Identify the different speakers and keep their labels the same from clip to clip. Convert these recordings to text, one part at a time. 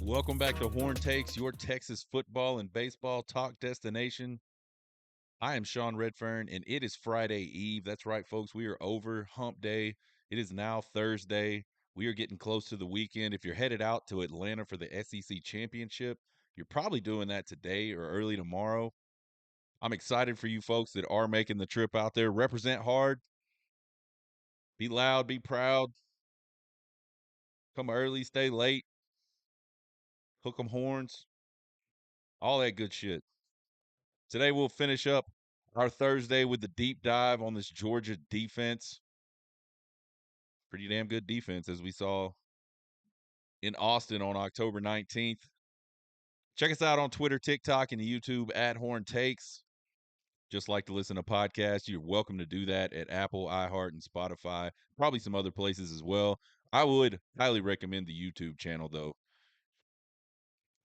Speaker 1: Welcome back to Horn Takes, your Texas football and baseball talk destination. I am Sean Redfern, and it is Friday Eve. That's right, folks. We are over hump day. It is now Thursday. We are getting close to the weekend. If you're headed out to Atlanta for the SEC Championship, you're probably doing that today or early tomorrow. I'm excited for you folks that are making the trip out there. Represent hard. Be loud, be proud. Come early, stay late. Hook 'em horns. All that good shit. Today we'll finish up our Thursday with the deep dive on this Georgia defense. Pretty damn good defense, as we saw in Austin on October 19th. Check us out on Twitter, TikTok, and YouTube at Horn Takes. Just like to listen to podcasts, you're welcome to do that at Apple, iHeart, and Spotify. Probably some other places as well. I would highly recommend the YouTube channel, though.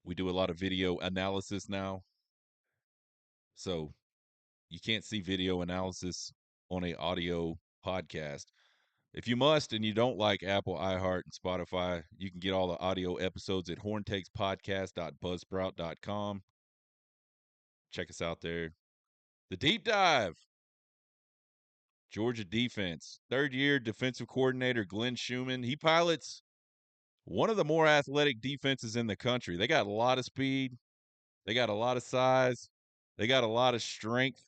Speaker 1: We do a lot of video analysis now. So you can't see video analysis on a audio podcast. If you must and you don't like Apple, iHeart, and Spotify, you can get all the audio episodes at horntakespodcast.buzzsprout.com. Check us out there. The deep dive. Georgia defense. Third-year defensive coordinator Glenn Schumann. He pilots one of the more athletic defenses in the country. They got a lot of speed. They got a lot of size. They got a lot of strength.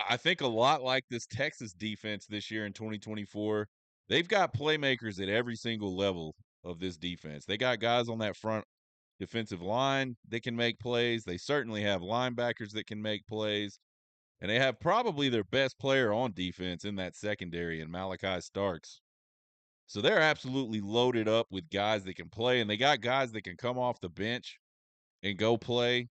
Speaker 1: I think a lot like this Texas defense this year in 2024. They've got playmakers at every single level of this defense. They got guys on that front defensive line that can make plays. They certainly have linebackers that can make plays. And they have probably their best player on defense in that secondary in Malachi Starks. So they're absolutely loaded up with guys that can play, and they got guys that can come off the bench and go play.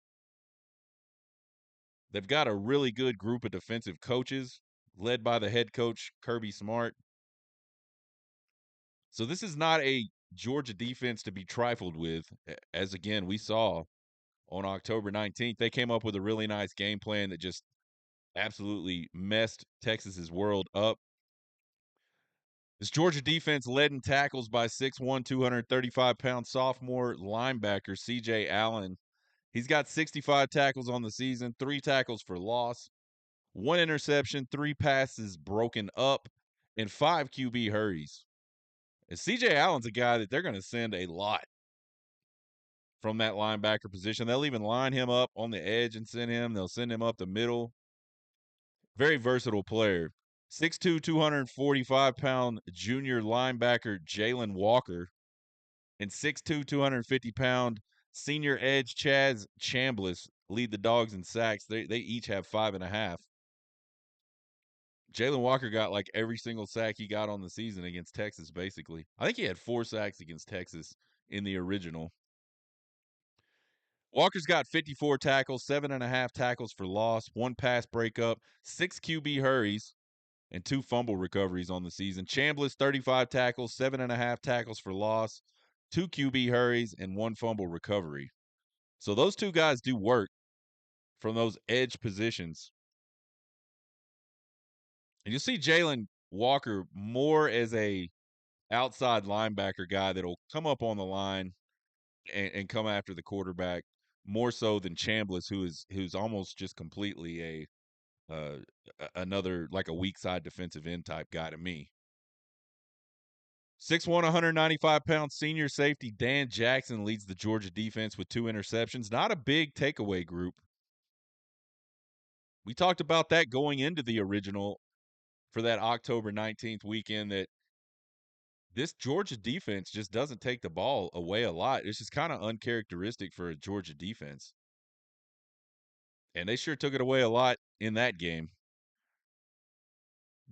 Speaker 1: They've got a really good group of defensive coaches led by the head coach, Kirby Smart. So this is not a Georgia defense to be trifled with. As again, we saw on October 19th, they came up with a really nice game plan that just absolutely messed Texas's world up. This Georgia defense led in tackles by 6'1", 235-pound sophomore linebacker C.J. Allen. He's got 65 tackles on the season, 3 tackles for loss, 1 interception, 3 passes broken up, and 5 QB hurries. And C.J. Allen's a guy that they're going to send a lot from that linebacker position. They'll even line him up on the edge and send him. They'll send him up the middle. Very versatile player. 6'2", 245-pound junior linebacker Jalen Walker and 6'2", 250-pound senior edge Chaz Chambliss lead the Dawgs in sacks. They each have 5.5. Jalen Walker got like every single sack he got on the season against Texas, basically. I think he had 4 sacks against Texas in the original. Walker's got 54 tackles, 7.5 tackles for loss, 1 pass breakup, 6 QB hurries, and 2 fumble recoveries on the season. Chambliss, 35 tackles, 7.5 tackles for loss, 2 QB hurries, and 1 fumble recovery. So those 2 guys do work from those edge positions. And you'll see Jalen Walker more as a outside linebacker guy that'll come up on the line and come after the quarterback more so than Chambliss, who's almost just completely another like a weak side defensive end type guy to me. 6'1", 195-pound senior safety Dan Jackson leads the Georgia defense with 2 interceptions. Not a big takeaway group. We talked about that going into the original for that October 19th weekend, that this Georgia defense just doesn't take the ball away a lot. It's just kind of uncharacteristic for a Georgia defense. And they sure took it away a lot in that game.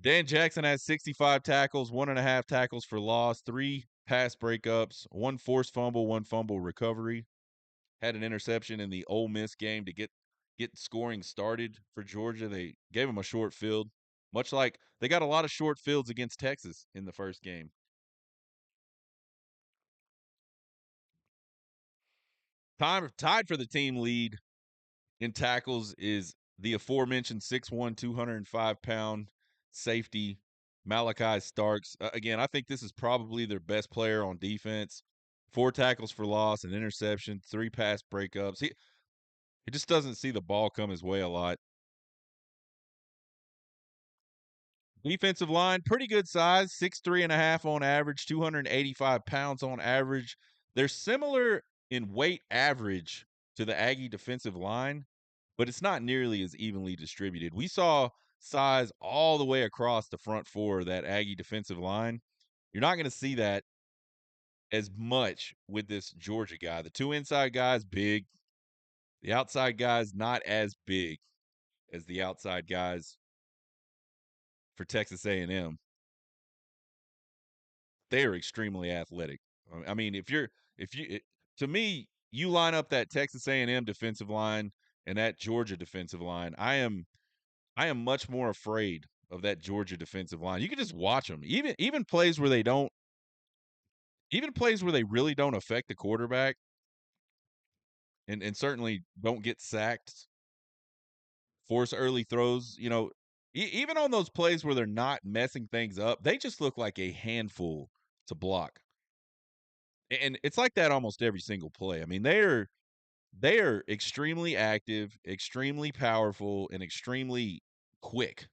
Speaker 1: Dan Jackson has 65 tackles, 1.5 tackles for loss, 3 pass breakups, 1 forced fumble, 1 fumble recovery. Had an interception in the Ole Miss game to get scoring started for Georgia. They gave him a short field, much like they got a lot of short fields against Texas in the first game. Tied for the team lead in tackles is the aforementioned 6'1", 205-pound safety Malachi Starks. Again, I think this is probably their best player on defense. 4 tackles for loss, an interception, 3 pass breakups. He just doesn't see the ball come his way a lot. Defensive line, pretty good size, 6'3.5" on average, 285 pounds on average. They're similar in weight average to the Aggie defensive line, but it's not nearly as evenly distributed. We saw size all the way across the front four of that Aggie defensive line. You're not going to see that as much with this Georgia guy. The 2 inside guys, big. The outside guys, not as big as the outside guys for Texas A&M. They are extremely athletic. I mean, to me, you line up that Texas A&M defensive line and that Georgia defensive line, I am much more afraid of that Georgia defensive line. You can just watch them. Even plays where they really don't affect the quarterback and certainly don't get sacked, force early throws, even on those plays where they're not messing things up, they just look like a handful to block. And it's like that almost every single play. I mean, they are extremely active, extremely powerful, and extremely quick.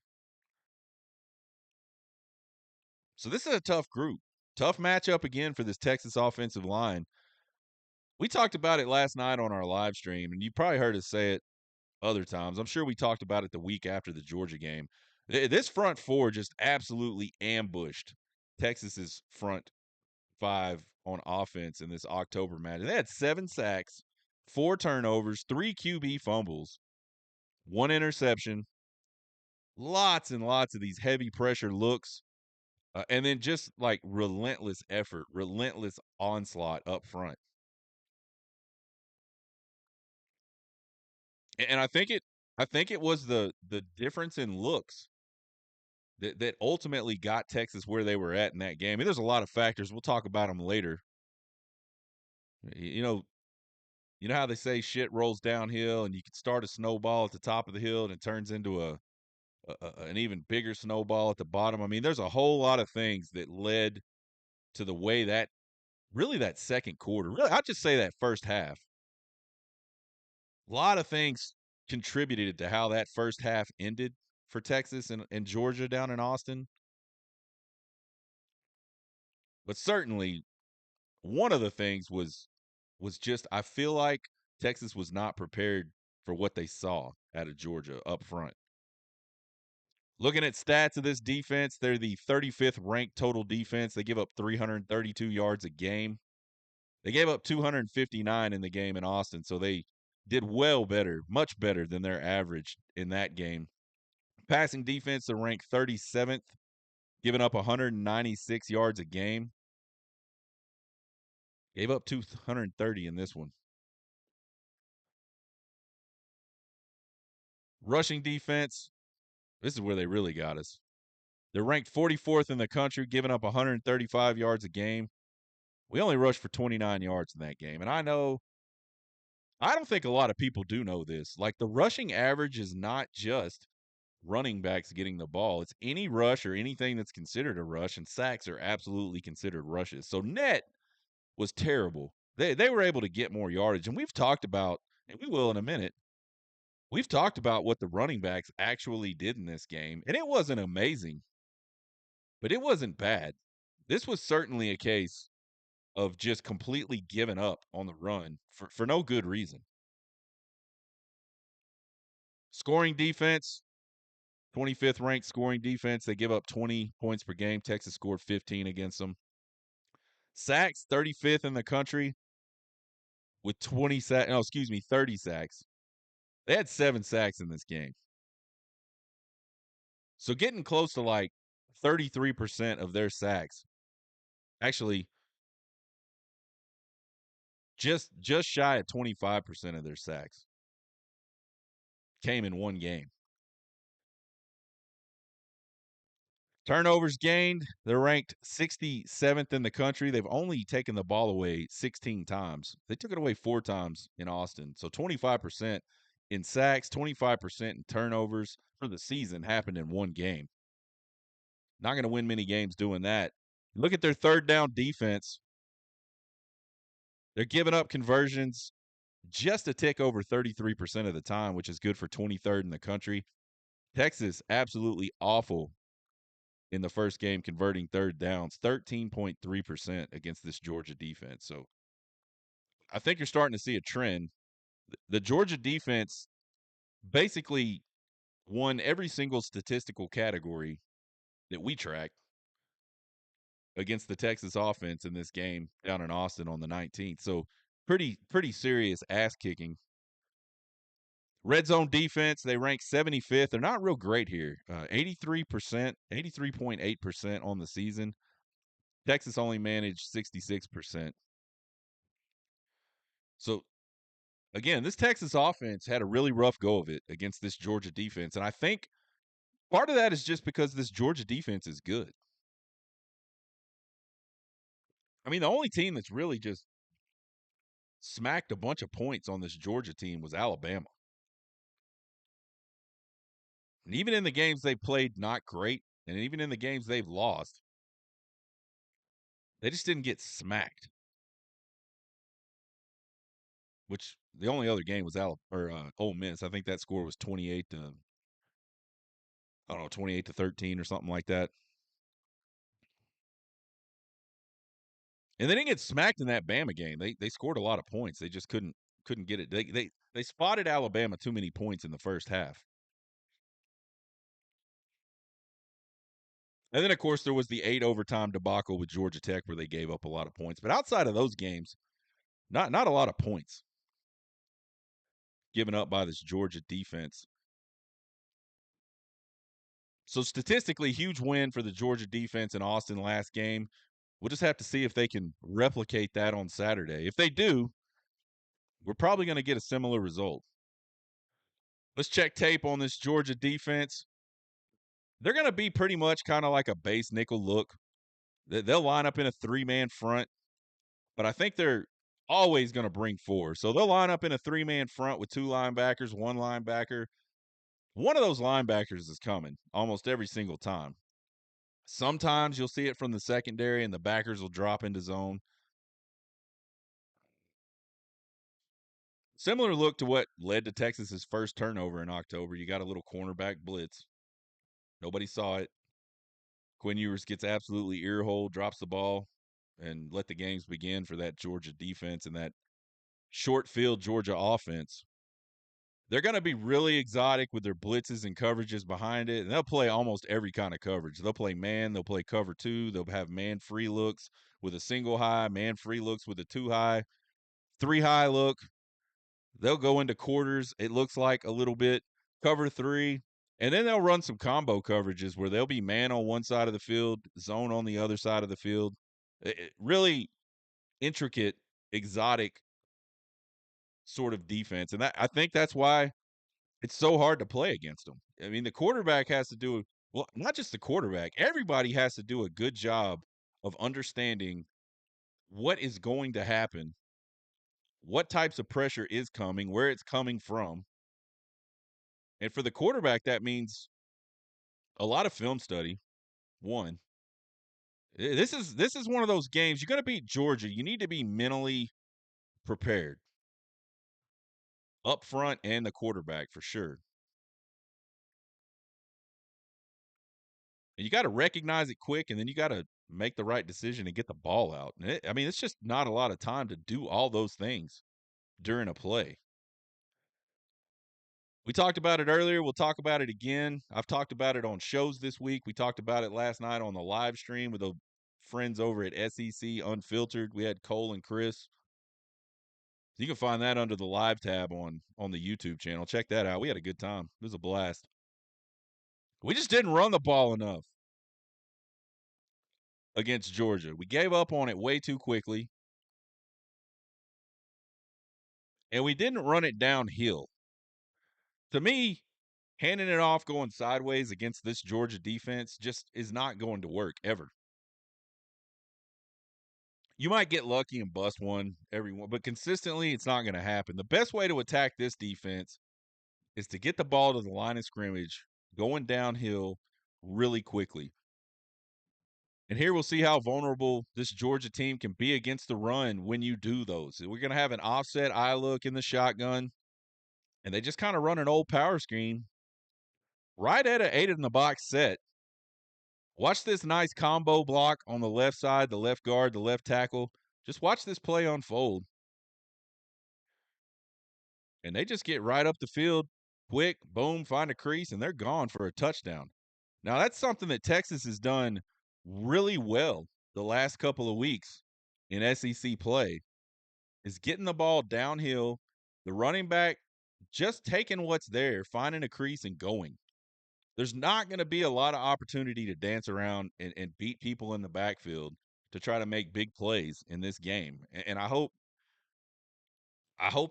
Speaker 1: So this is a tough group. Tough matchup again for this Texas offensive line. We talked about it last night on our live stream, and you probably heard us say it other times. I'm sure we talked about it the week after the Georgia game. This front four just absolutely ambushed Texas's front five on offense in this October match. They had 7 sacks, 4 turnovers, 3 QB fumbles, 1 interception, lots and lots of these heavy pressure looks, and then just like relentless effort, relentless onslaught up front. And I think it was the difference in looks that ultimately got Texas where they were at in that game. And there's a lot of factors. We'll talk about them later. You know, you know how they say shit rolls downhill, and you can start a snowball at the top of the hill, and it turns into an even bigger snowball at the bottom. I mean, there's a whole lot of things that led to the way that second quarter. Really, I'd just say that first half. A lot of things contributed to how that first half ended for Texas and Georgia down in Austin. But certainly one of the things was just I feel like Texas was not prepared for what they saw out of Georgia up front. Looking at stats of this defense, they're the 35th ranked total defense. They give up 332 yards a game. They gave up 259 in the game in Austin, so they did well better, much better than their average in that game. Passing defense, they're ranked 37th, giving up 196 yards a game. Gave up 230 in this one. Rushing defense, this is where they really got us. They're ranked 44th in the country, giving up 135 yards a game. We only rushed for 29 yards in that game. And I don't think a lot of people do know this. Like, the rushing average is not just running backs getting the ball. It's any rush or anything that's considered a rush, and sacks are absolutely considered rushes. So net was terrible. They were able to get more yardage. And we've talked about, and we will in a minute, we've talked about what the running backs actually did in this game. And it wasn't amazing, but it wasn't bad. This was certainly a case of just completely giving up on the run for no good reason. Scoring defense, 25th ranked scoring defense. They give up 20 points per game. Texas scored 15 against them. Sacks, 35th in the country with 30 sacks. They had 7 sacks in this game. So getting close to like 33% of their sacks, actually just shy of 25% of their sacks came in one game. Turnovers gained, they're ranked 67th in the country. They've only taken the ball away 16 times. They took it away 4 times in Austin. So 25% in sacks, 25% in turnovers for the season happened in one game. Not going to win many games doing that. Look at their third down defense. They're giving up conversions just a tick over 33% of the time, which is good for 23rd in the country. Texas, absolutely awful in the first game, converting third downs, 13.3% against this Georgia defense. So I think you're starting to see a trend. The Georgia defense basically won every single statistical category that we track against the Texas offense in this game down in Austin on the 19th. So pretty serious ass kicking. Red zone defense, they rank 75th. They're not real great here. 83%, 83.8% on the season. Texas only managed 66%. So again, this Texas offense had a really rough go of it against this Georgia defense. And I think part of that is just because this Georgia defense is good. I mean, the only team that's really just smacked a bunch of points on this Georgia team was Alabama. And even in the games they played not great, and even in the games they've lost, they just didn't get smacked. Which the only other game was Ole Miss. I think that score was 28 to I don't know 28 to 13 or something like that. And they didn't get smacked in that Bama game. They scored a lot of points. They just couldn't get it. They spotted Alabama too many points in the first half. And then of course there was the 8 overtime debacle with Georgia Tech where they gave up a lot of points. But outside of those games, not a lot of points given up by this Georgia defense. So statistically, huge win for the Georgia defense in Austin last game. We'll just have to see if they can replicate that on Saturday. If they do, we're probably going to get a similar result. Let's check tape on this Georgia defense. They're going to be pretty much kind of like a base nickel look. They'll line up in a three-man front, but I think they're always going to bring four. So they'll line up in a three-man front with two linebackers, one linebacker. One of those linebackers is coming almost every single time. Sometimes you'll see it from the secondary and the backers will drop into zone. Similar look to what led to Texas's first turnover in October. You got a little cornerback blitz. Nobody saw it. Quinn Ewers gets absolutely earhole, drops the ball, and let the games begin for that Georgia defense and that short field Georgia offense. They're going to be really exotic with their blitzes and coverages behind it, and they'll play almost every kind of coverage. They'll play man, they'll play cover two, they'll have man free looks with a single high, man free looks with a two high, three high look. They'll go into quarters, it looks like a little bit, cover three, and then they'll run some combo coverages where they'll be man on one side of the field, zone on the other side of the field. Really intricate, exotic sort of defense. And I think that's why it's so hard to play against them. I mean, the quarterback has to do, well, not just the quarterback, everybody has to do a good job of understanding what is going to happen, what types of pressure is coming, where it's coming from. And for the quarterback, that means a lot of film study. One, this is one of those games you're going to beat Georgia. You need to be mentally prepared up front and the quarterback for sure. And you got to recognize it quick, and then you got to make the right decision and get the ball out. And I mean, it's just not a lot of time to do all those things during a play. We talked about it earlier. We'll talk about it again. I've talked about it on shows this week. We talked about it last night on the live stream with the friends over at SEC Unfiltered. We had Cole and Chris. You can find that under the live tab on the YouTube channel. Check that out. We had a good time. It was a blast. We just didn't run the ball enough against Georgia. We gave up on it way too quickly. And we didn't run it downhill. To me, handing it off going sideways against this Georgia defense just is not going to work ever. You might get lucky and bust one every one, but consistently it's not going to happen. The best way to attack this defense is to get the ball to the line of scrimmage going downhill really quickly. And here we'll see how vulnerable this Georgia team can be against the run when you do those. We're going to have an offset eye look in the shotgun, and they just kind of run an old power screen right at an 8 in the box set. Watch this nice combo block on the left side, the left guard, the left tackle. Just watch this play unfold. And they just get right up the field, quick, boom, find a crease, and they're gone for a touchdown. Now, that's something that Texas has done really well the last couple of weeks in SEC play, is getting the ball downhill, the running back just taking what's there, finding a crease and going. There's not going to be a lot of opportunity to dance around and beat people in the backfield to try to make big plays in this game. And I hope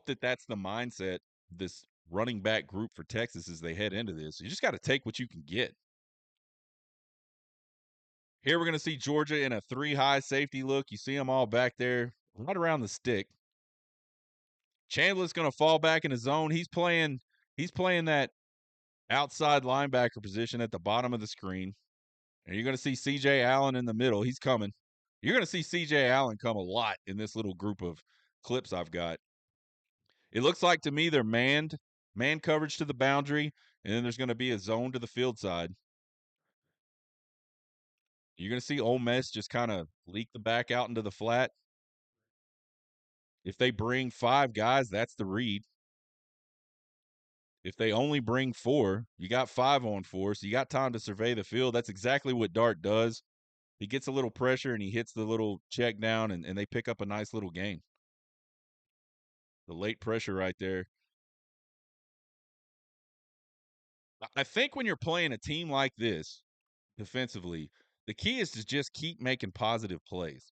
Speaker 1: that that's the mindset this running back group for Texas as they head into this. You just got to take what you can get. Here we're going to see Georgia in a 3-high safety look. You see them all back there right around the stick. Chandler's going to fall back in his zone. He's playing that outside linebacker position at the bottom of the screen. And you're going to see C.J. Allen in the middle. He's coming. You're going to see C.J. Allen come a lot in this little group of clips I've got. It looks like to me they're man coverage to the boundary, and then there's going to be a zone to the field side. You're going to see Ole Miss just kind of leak the back out into the flat. If they bring 5 guys, that's the read. If they only bring 4, you got 5 on 4, so you got time to survey the field. That's exactly what Dart does. He gets a little pressure and he hits the little check down, and they pick up a nice little gain. The late pressure right there. I think when you're playing a team like this defensively, the key is to just keep making positive plays.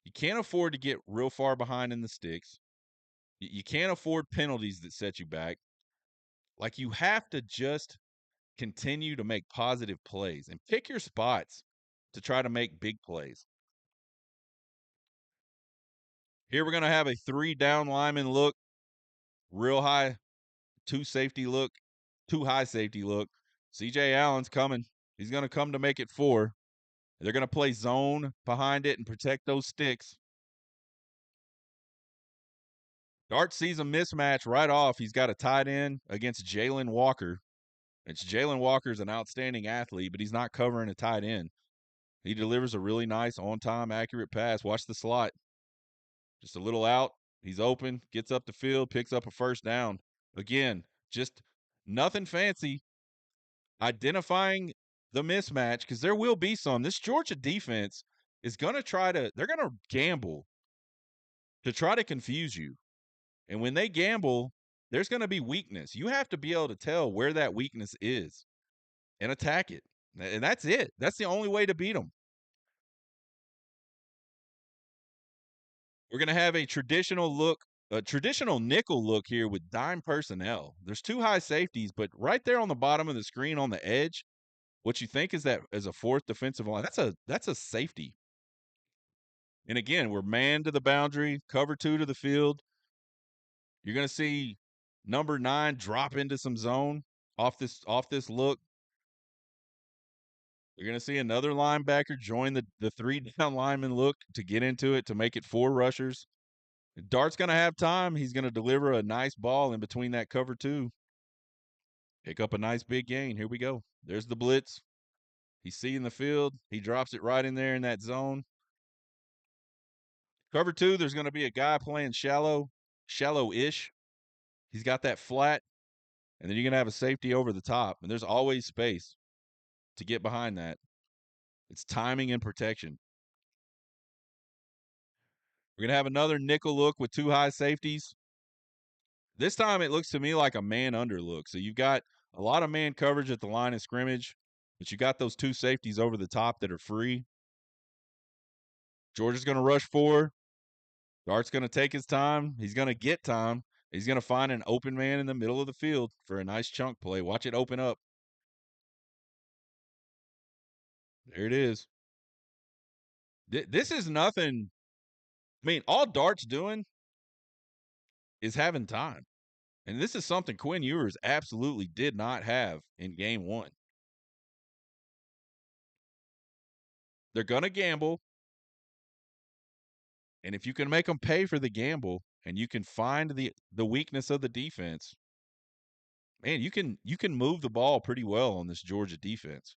Speaker 1: You can't afford to get real far behind in the sticks. You can't afford penalties that set you back. Like, you have to just continue to make positive plays and pick your spots to try to make big plays. Here we're going to have a 3 down lineman look, real high, 2 safety look, 2 high safety look. C.J. Allen's coming. He's going to come to make it 4. They're going to play zone behind it and protect those sticks. Dart sees a mismatch right off. He's got a tight end against Jalen Walker. Jalen Walker's an outstanding athlete, but he's not covering a tight end. He delivers a really nice, on-time, accurate pass. Watch the slot. Just a little out. He's open, gets up the field, picks up a first down. Again, just nothing fancy. Identifying the mismatch, because there will be some. This Georgia defense is going to they're going to gamble to try to confuse you. And when they gamble, there's going to be weakness. You have to be able to tell where that weakness is and attack it. And that's it. That's the only way to beat them. We're going to have a traditional nickel look here with dime personnel. There's 2 high safeties, but right there on the bottom of the screen on the edge, what you think is that as a 4th defensive line, that's a safety. And again, we're man to the boundary, cover 2 to the field. You're going to see number 9 drop into some zone off this look. You're going to see another linebacker join the 3 down lineman look to get into it to make it 4 rushers. Dart's going to have time. He's going to deliver a nice ball in between that cover 2. Pick up a nice big gain. Here we go. There's the blitz. He's seeing the field. He drops it right in there in that zone. Cover 2, there's going to be a guy playing shallow-ish. He's got that flat, and then you're going to have a safety over the top, and there's always space to get behind that. It's timing and protection. We're going to have another nickel look with 2 high safeties. This time it looks to me like a man under look. So you've got a lot of man coverage at the line of scrimmage, but you got those 2 safeties over the top that are free. Georgia's going to rush 4. Dart's going to take his time. He's going to get time. He's going to find an open man in the middle of the field for a nice chunk play. Watch it open up. There it is. This is nothing. I mean, all Dart's doing is having time. And this is something Quinn Ewers absolutely did not have in game 1. They're going to gamble. And if you can make them pay for the gamble and you can find the weakness of the defense, man, you can move the ball pretty well on this Georgia defense.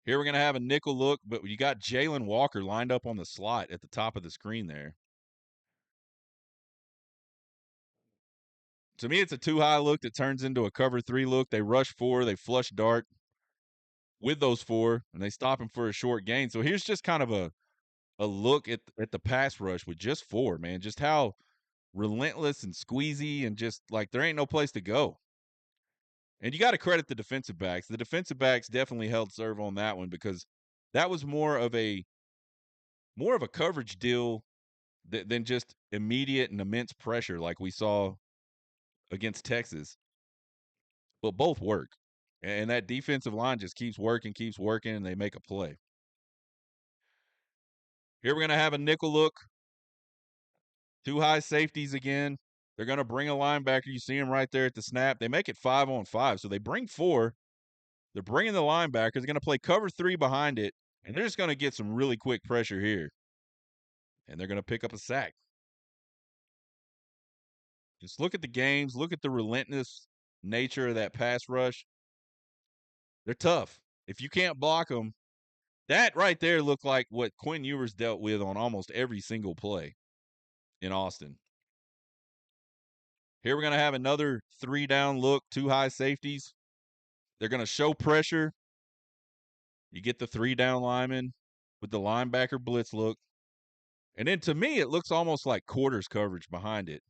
Speaker 1: Here we're going to have a nickel look, but you got Jalen Walker lined up on the slot at the top of the screen there. To me, it's a too high look that turns into a cover 3 look. They rush 4, they flush dart with those 4, and they stop him for a short gain. So here's just kind of a look at the pass rush with just 4, man. Just how relentless and squeezy and just like there ain't no place to go. And you got to credit the defensive backs. The defensive backs definitely held serve on that one because that was more of a coverage deal than just immediate and immense pressure like we saw against Texas. But both work. And that defensive line just keeps working, and they make a play. Here we're going to have a nickel look. 2 high safeties again. They're going to bring a linebacker. You see him right there at the snap. They make it 5-on-5. So they bring 4. They're bringing the linebacker. They're going to play cover 3 behind it, and they're just going to get some really quick pressure here. And they're going to pick up a sack. Just look at the games. Look at the relentless nature of that pass rush. They're tough. If you can't block them, that right there looked like what Quinn Ewers dealt with on almost every single play in Austin. Here we're going to have another 3-down look, 2 high safeties. They're going to show pressure. You get the 3-down lineman with the linebacker blitz look. And then to me, it looks almost like quarters coverage behind it.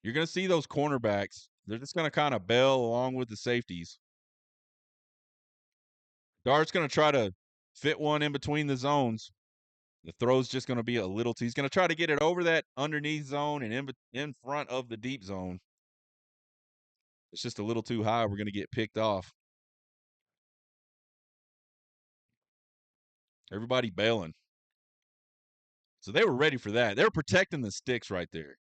Speaker 1: You're going to see those cornerbacks. They're just going to kind of bail along with the safeties. Dart's going to try to fit one in between the zones. The throw's just going to be a little too. He's going to try to get it over that underneath zone and in front of the deep zone. It's just a little too high. We're going to get picked off. Everybody bailing. So they were ready for that. They were protecting the sticks right there.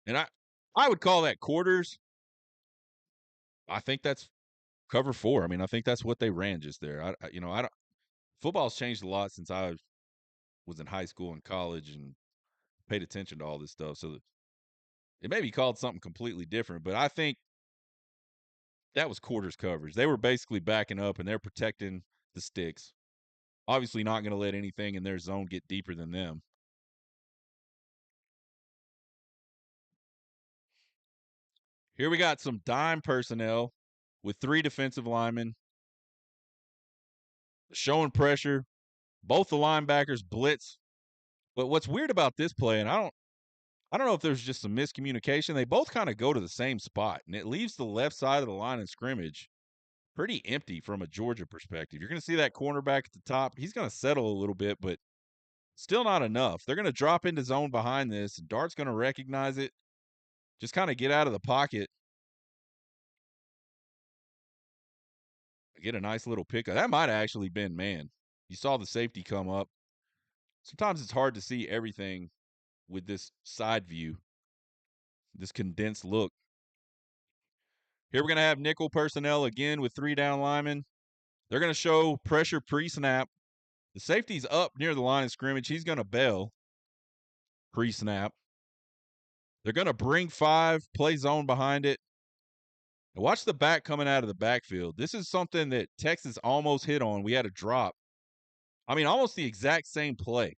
Speaker 1: And I would call that quarters. I think that's cover 4. I mean, I think that's what they ran just there. I don't. Football's changed a lot since I was in high school and college and paid attention to all this stuff. So it may be called something completely different, but I think that was quarters coverage. They were basically backing up and they're protecting the sticks. Obviously not going to let anything in their zone get deeper than them. Here we got some dime personnel with 3 defensive linemen showing pressure. Both the linebackers blitz. But what's weird about this play, and I don't know if there's just some miscommunication. They both kind of go to the same spot, and it leaves the left side of the line of scrimmage pretty empty from a Georgia perspective. You're going to see that cornerback at the top. He's going to settle a little bit, but still not enough. They're going to drop into zone behind this, and Dart's going to recognize it, just kind of get out of the pocket, get a nice little pickup. That might have actually been man. You saw the safety come up. Sometimes it's hard to see everything with this side view, this condensed look. Here we're going to have nickel personnel again with 3 down linemen. They're going to show pressure pre-snap. The safety's up near the line of scrimmage. He's going to bail pre-snap. They're going to bring 5, play zone behind it. And watch the back coming out of the backfield. This is something that Texas almost hit on. We had a drop. I mean, almost the exact same play.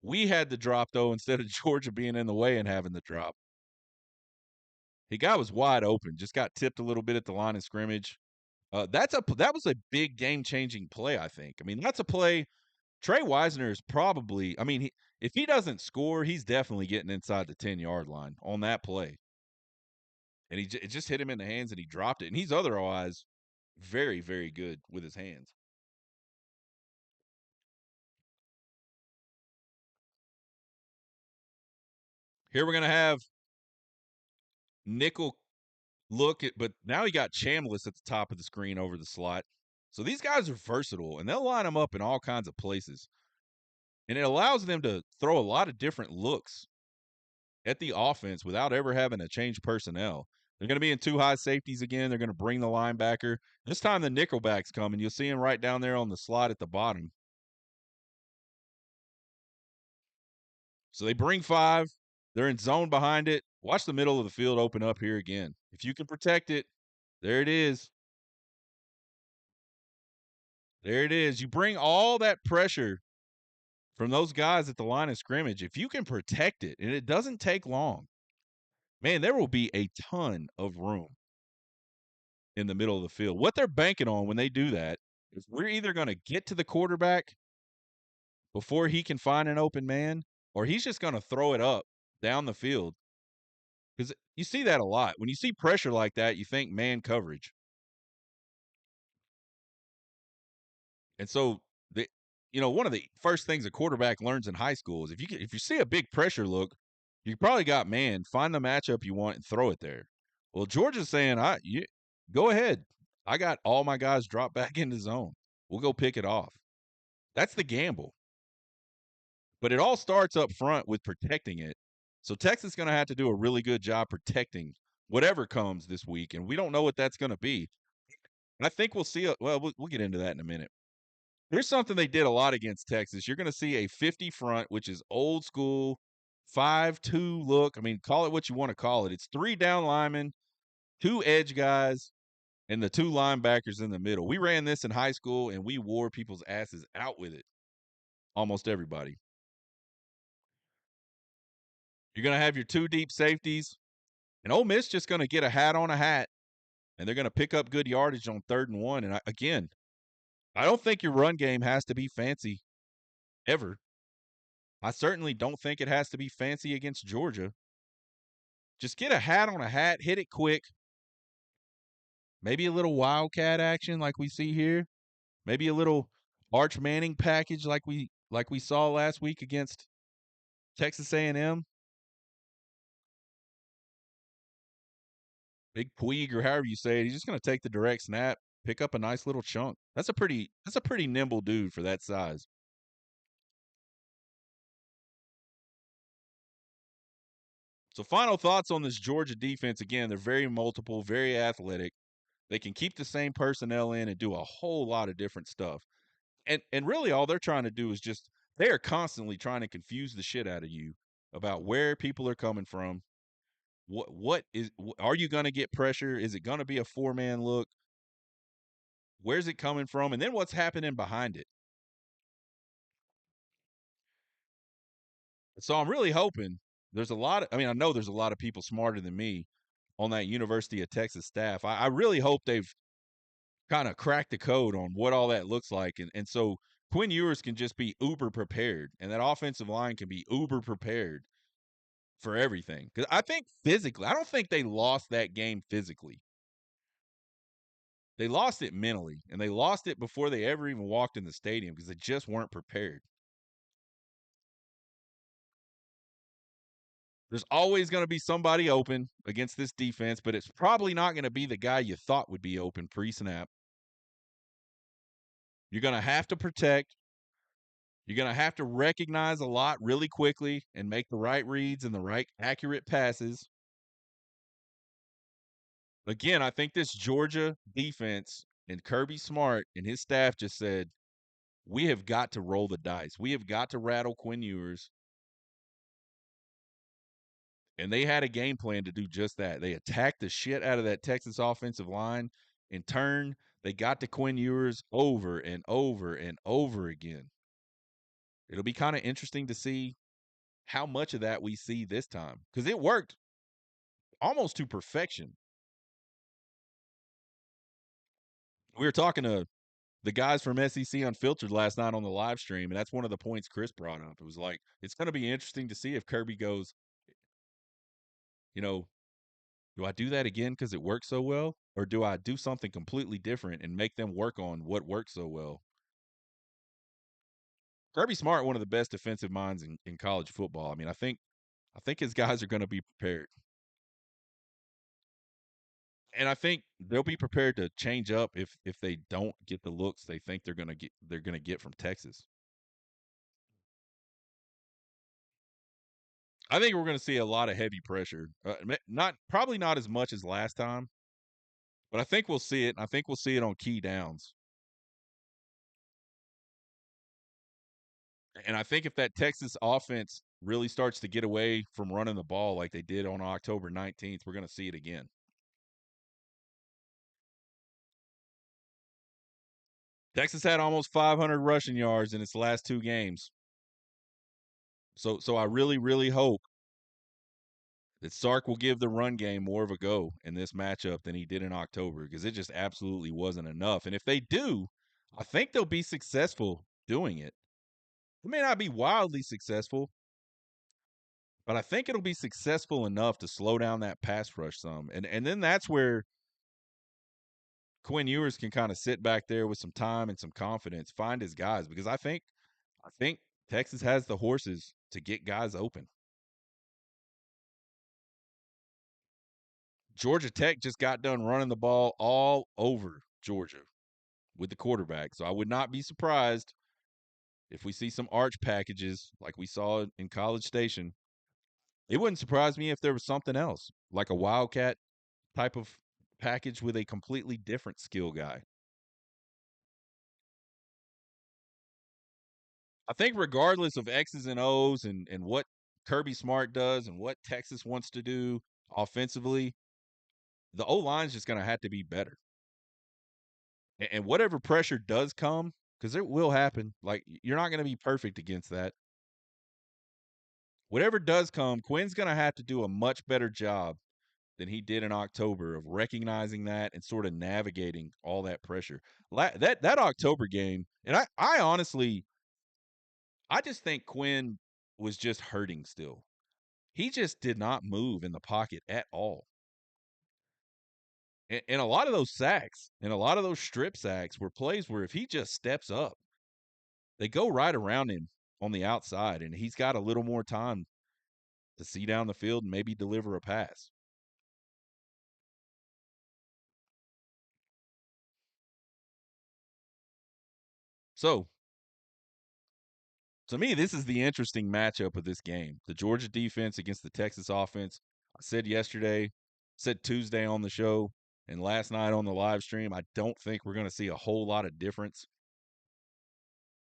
Speaker 1: We had the drop, though, instead of Georgia being in the way and having the drop. The guy was wide open, just got tipped a little bit at the line of scrimmage. That was a big game-changing play, I think. I mean, that's a play. Trey Wisner is probably – I mean, if he doesn't score, he's definitely getting inside the 10-yard line on that play. And it just hit him in the hands, and he dropped it. And he's otherwise very, very good with his hands. Here we're going to have nickel look at – but now he got Chambliss at the top of the screen over the slot. So these guys are versatile, and they'll line them up in all kinds of places. And it allows them to throw a lot of different looks at the offense without ever having to change personnel. They're going to be in two high safeties again. They're going to bring the linebacker. This time the nickelback's coming. You'll see him right down there on the slot at the bottom. So they bring five. They're in zone behind it. Watch the middle of the field open up here again. If you can protect it, there it is. There it is. You bring all that pressure from those guys at the line of scrimmage. If you can protect it, and it doesn't take long, man, there will be a ton of room in the middle of the field. What they're banking on when they do that is we're either going to get to the quarterback before he can find an open man, or he's just going to throw it up down the field. Because you see that a lot. When you see pressure like that, you think man coverage. And so the one of the first things a quarterback learns in high school is if you see a big pressure look, you probably got man. Find the matchup you want and throw it there. Well, Georgia's saying, go ahead. I got all my guys drop back into zone. We'll go pick it off. That's the gamble. But it all starts up front with protecting it. So Texas is going to have to do a really good job protecting whatever comes this week, and we don't know what that's going to be. And I think we'll see. We'll get into that in a minute. Here's something they did a lot against Texas. You're going to see a 50 front, which is old school 5-2 look. I mean, call it what you want to call it. It's 3 down linemen, 2 edge guys, and the 2 linebackers in the middle. We ran this in high school, and we wore people's asses out with it. Almost everybody. You're going to have your 2 deep safeties, and Ole Miss just going to get a hat on a hat, and they're going to pick up good yardage on 3rd and 1. And again, I don't think your run game has to be fancy ever. I certainly don't think it has to be fancy against Georgia. Just get a hat on a hat, hit it quick. Maybe a little wildcat action like we see here. Maybe a little Arch Manning package like we saw last week against Texas A&M. Big Puig or however you say it. He's just going to take the direct snap, pick up a nice little chunk. That's a pretty nimble dude for that size. So final thoughts on this Georgia defense. Again, they're very multiple, very athletic. They can keep the same personnel in and do a whole lot of different stuff. And really all they're trying to do is just they are constantly trying to confuse the shit out of you about where people are coming from. Are you going to get pressure? Is it going to be a 4-man look? Where's it coming from? And then what's happening behind it? So I'm really hoping I know there's a lot of people smarter than me on that University of Texas staff. I really hope they've kind of cracked the code on what all that looks like. And so Quinn Ewers can just be uber prepared, and that offensive line can be uber prepared for everything. Because I think physically, I don't think they lost that game physically. They lost it mentally, and they lost it before they ever even walked in the stadium because they just weren't prepared. There's always going to be somebody open against this defense, but it's probably not going to be the guy you thought would be open pre-snap. You're going to have to protect. You're going to have to recognize a lot really quickly and make the right reads and the right accurate passes. Again, I think this Georgia defense and Kirby Smart and his staff just said, we have got to roll the dice. We have got to rattle Quinn Ewers. And they had a game plan to do just that. They attacked the shit out of that Texas offensive line. In turn, they got to Quinn Ewers over and over and over again. It'll be kind of interesting to see how much of that we see this time because it worked almost to perfection. We were talking to the guys from SEC Unfiltered last night on the live stream, and that's one of the points Chris brought up. It was like, it's going to be interesting to see if Kirby goes, do I do that again because it works so well? Or do I do something completely different and make them work on what works so well? Kirby Smart, one of the best defensive minds in college football. I mean, I think his guys are going to be prepared. And I think they'll be prepared to change up if they don't get the looks they think they're gonna get from Texas. I think we're going to see a lot of heavy pressure. Probably not as much as last time, but I think we'll see it. I think we'll see it on key downs. And I think if that Texas offense really starts to get away from running the ball like they did on October 19th, we're going to see it again. Texas had almost 500 rushing yards in its last 2 games. So I really, really hope that Sark will give the run game more of a go in this matchup than he did in October, because it just absolutely wasn't enough. And if they do, I think they'll be successful doing it. It may not be wildly successful, but I think it'll be successful enough to slow down that pass rush some. And then that's where Quinn Ewers can kind of sit back there with some time and some confidence, find his guys, because I think Texas has the horses to get guys open. Georgia Tech just got done running the ball all over Georgia with the quarterback. So I would not be surprised if we see some arch packages like we saw in College Station. It wouldn't surprise me if there was something else, like a Wildcat type of package with a completely different skill guy. I think regardless of X's and O's and what Kirby Smart does and what Texas wants to do offensively, the O-line is just going to have to be better. And whatever pressure does come, because it will happen, like you're not going to be perfect against that. Whatever does come, Quinn's going to have to do a much better job than he did in October of recognizing that and sort of navigating all that pressure. That October game, and I honestly, I just think Quinn was just hurting still. He just did not move in the pocket at all. And a lot of those sacks and a lot of those strip sacks were plays where if he just steps up, they go right around him on the outside, and he's got a little more time to see down the field and maybe deliver a pass. So, to me, this is the interesting matchup of this game. The Georgia defense against the Texas offense. I said yesterday, said Tuesday on the show, and last night on the live stream, I don't think we're going to see a whole lot of difference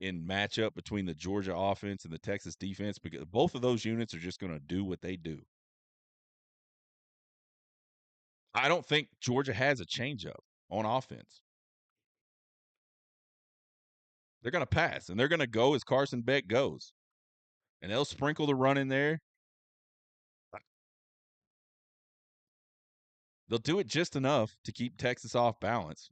Speaker 1: in matchup between the Georgia offense and the Texas defense, because both of those units are just going to do what they do. I don't think Georgia has a changeup on offense. They're going to pass, and they're going to go as Carson Beck goes. And they'll sprinkle the run in there. They'll do it just enough to keep Texas off balance.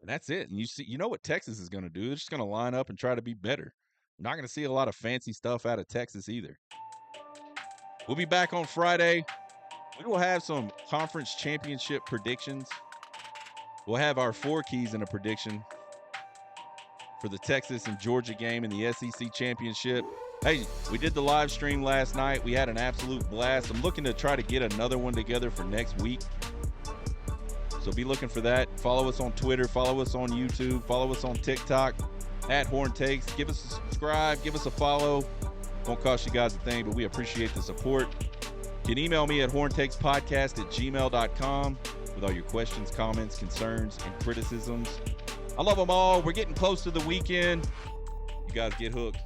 Speaker 1: And that's it. And you know what Texas is going to do. They're just going to line up and try to be better. We're not going to see a lot of fancy stuff out of Texas either. We'll be back on Friday. We will have some conference championship predictions. We'll have our 4 keys in a prediction for the Texas and Georgia game in the SEC championship. Hey, we did the live stream last night. We had an absolute blast. I'm looking to try to get another one together for next week. So be looking for that. Follow us on Twitter. Follow us on YouTube. Follow us on TikTok at Horn Takes. Give us a subscribe. Give us a follow. Won't cost you guys a thing, but we appreciate the support. You can email me at horntakespodcast@gmail.com with all your questions, comments, concerns, and criticisms. I love them all. We're getting close to the weekend. You guys get hooked.